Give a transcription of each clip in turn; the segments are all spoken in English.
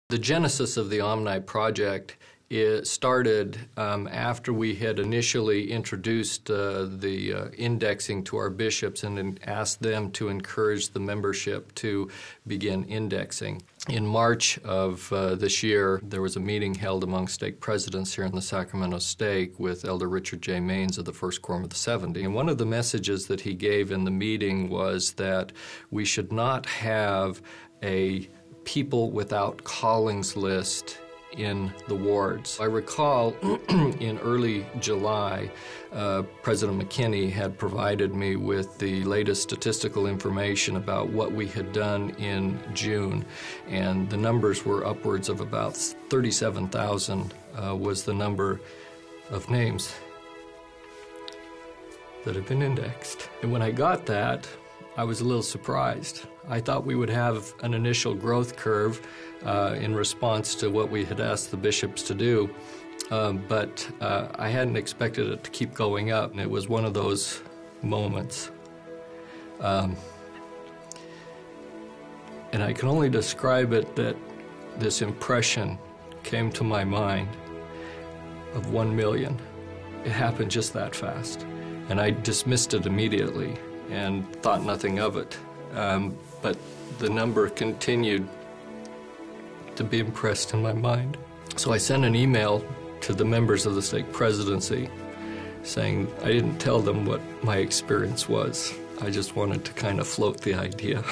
The genesis of the Omni project started after we had initially introduced the indexing to our bishops and asked them to encourage the membership to begin indexing. In March of this year, there was a meeting held among stake presidents here in the Sacramento stake with Elder Richard J. Maines of the First Quorum of the 70. And one of the messages that he gave in the meeting was that we should not have a people without callings list in the wards. I recall in early July, President McKinney had provided me with the latest statistical information about what we had done in June, and the numbers were upwards of about 37,000 was the number of names that have been indexed. And when I got that, I was a little surprised. I thought we would have an initial growth curve in response to what we had asked the bishops to do, but I hadn't expected it to keep going up, and it was one of those moments. And I can only describe it that this impression came to my mind of 1 million. It happened just that fast, and I dismissed it immediately and thought nothing of it. But the number continued to be impressed in my mind. So I sent an email to the members of the stake presidency saying I didn't tell them what my experience was. I just wanted to kind of float the idea.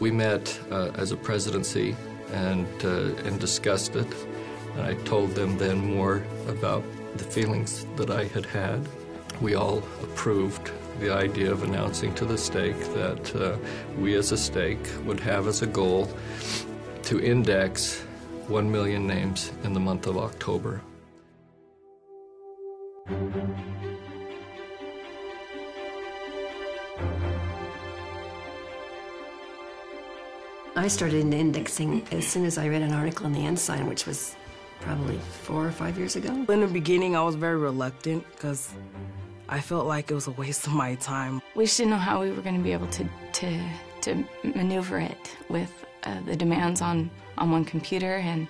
We met as a presidency and discussed it, and I told them then more about the feelings that I had had. We all approved the idea of announcing to the stake that we as a stake would have as a goal to index 1 million names in the month of October. I started indexing as soon as I read an article in the Ensign, which was probably 4 or 5 years ago. In the beginning, I was very reluctant because I felt like it was a waste of my time. We just didn't know how we were going to be able to maneuver it with the demands on one computer and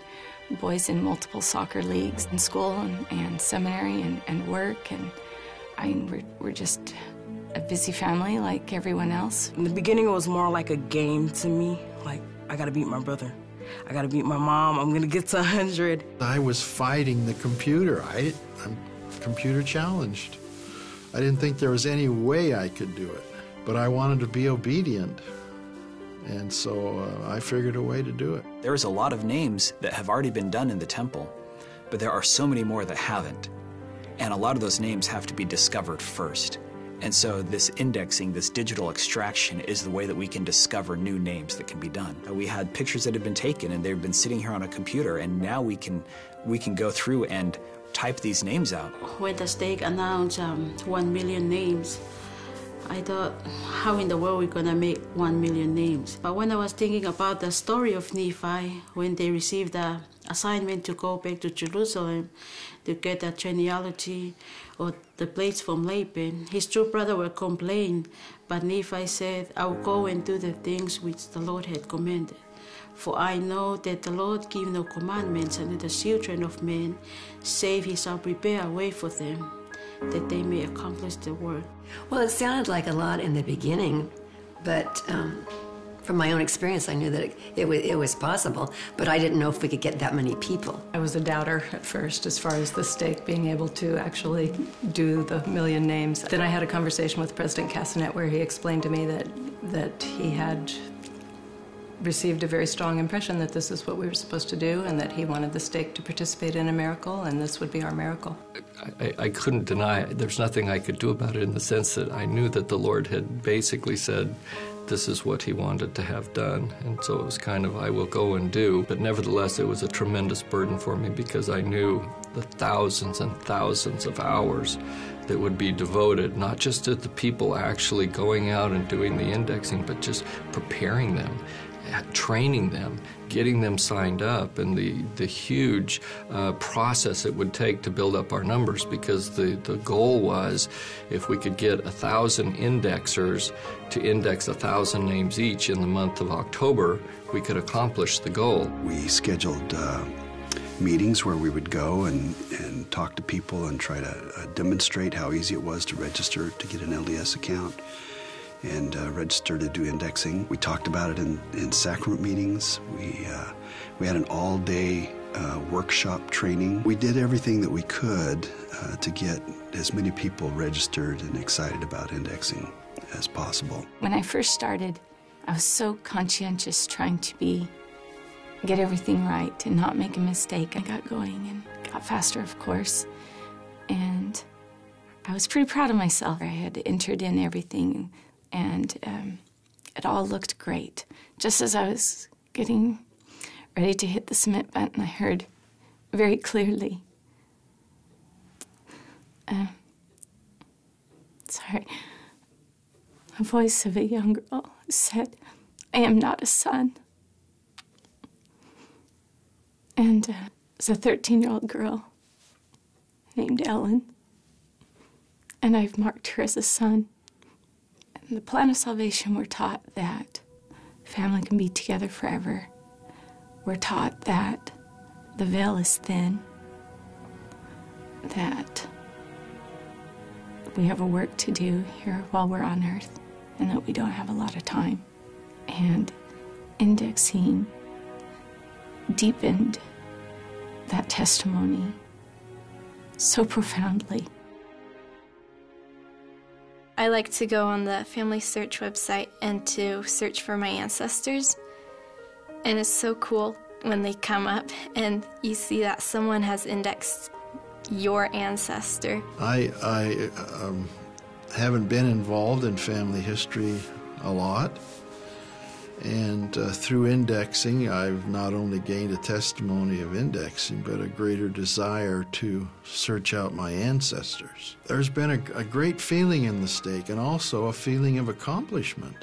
boys in multiple soccer leagues in school and seminary and work. And I mean, we're just a busy family like everyone else. In the beginning, it was more like a game to me. Like, I got to beat my brother. I got to beat my mom. I'm going to get to 100. I was fighting the computer. I'm computer challenged. I didn't think there was any way I could do it, but I wanted to be obedient, and so I figured a way to do it. There's a lot of names that have already been done in the temple, but there are so many more that haven't, and a lot of those names have to be discovered first. And so this indexing, this digital extraction, is the way that we can discover new names that can be done. We had pictures that had been taken, and they've been sitting here on a computer, and now we can go through and type these names out. When the stake announced 1 million names, I thought, how in the world are we gonna make 1 million names? But when I was thinking about the story of Nephi, when they received the assignment to go back to Jerusalem to get the genealogy or the plates from Laban, his two brothers were complaining, but Nephi said, I will go and do the things which the Lord had commanded. For I know that the Lord give no commandments unto the children of men, save he shall prepare a way for them, that they may accomplish the work. Well, it sounded like a lot in the beginning, but from my own experience, I knew that it was possible, but I didn't know if we could get that many people. I was a doubter at first as far as the stake being able to actually do the 1 million names. Then I had a conversation with President Castanet where he explained to me that he had received a very strong impression that this is what we were supposed to do and that he wanted the stake to participate in a miracle, and this would be our miracle. I couldn't deny it. There's nothing I could do about it in the sense that I knew that the Lord had basically said this is what he wanted to have done, and so it was kind of I will go and do. But nevertheless, it was a tremendous burden for me because I knew the thousands and thousands of hours that would be devoted not just to the people actually going out and doing the indexing, but just preparing them training them, getting them signed up, and the huge process it would take to build up our numbers, because the goal was, if we could get 1,000 indexers to index 1,000 names each in the month of October, we could accomplish the goal. We scheduled meetings where we would go and talk to people and try to demonstrate how easy it was to register to get an LDS account and register to do indexing. We talked about it in sacrament meetings. We had an all-day workshop training. We did everything that we could to get as many people registered and excited about indexing as possible. When I first started, I was so conscientious, trying to get everything right and not make a mistake. I got going and got faster, of course, and I was pretty proud of myself. I had entered in everything, and it all looked great. Just as I was getting ready to hit the submit button, I heard very clearly, a voice of a young girl said, "I am not a son." And it was a 13-year-old girl named Ellen, and I've marked her as a son. In the plan of salvation, we're taught that family can be together forever. We're taught that the veil is thin, that we have a work to do here while we're on earth, and that we don't have a lot of time. And indexing deepened that testimony so profoundly. I like to go on the Family Search website and to search for my ancestors. And it's so cool when they come up and you see that someone has indexed your ancestor. I haven't been involved in family history a lot. And through indexing, I've not only gained a testimony of indexing, but a greater desire to search out my ancestors. There's been a great feeling in the stake, and also a feeling of accomplishment.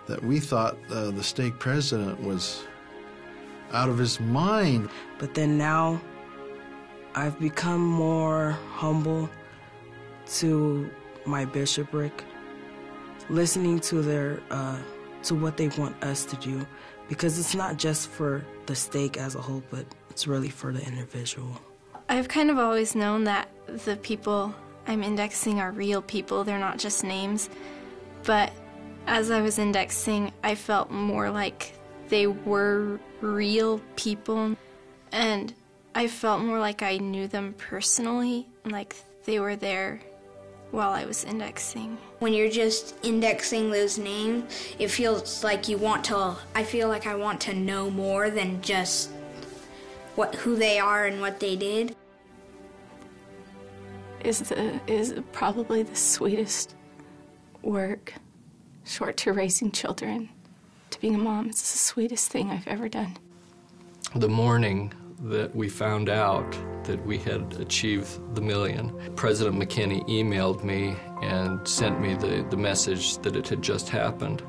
That we thought the stake president was out of his mind. But then now, I've become more humble to my bishopric, listening to their to what they want us to do, because it's not just for the stake as a whole, but it's really for the individual. I've kind of always known that the people I'm indexing are real people, they're not just names. But as I was indexing, I felt more like they were real people, and I felt more like I knew them personally, like they were there while I was indexing. When you're just indexing those names, it feels like I feel like I want to know more than just who they are and what they did. Is probably the sweetest work, short to raising children, to being a mom. It's the sweetest thing I've ever done. The morning that we found out that we had achieved the million, President McKinney emailed me and sent me the message that it had just happened.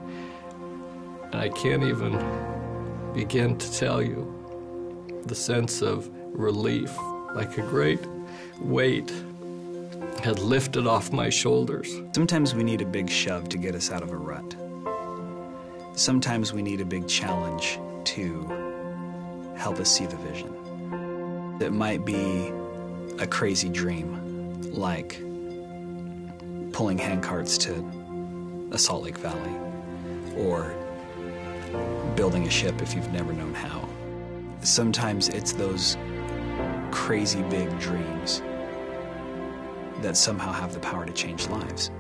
And I can't even begin to tell you the sense of relief, like a great weight had lifted off my shoulders. Sometimes we need a big shove to get us out of a rut. Sometimes we need a big challenge to help us see the vision. It might be a crazy dream, like pulling handcarts to a Salt Lake Valley, or building a ship if you've never known how. Sometimes it's those crazy big dreams that somehow have the power to change lives.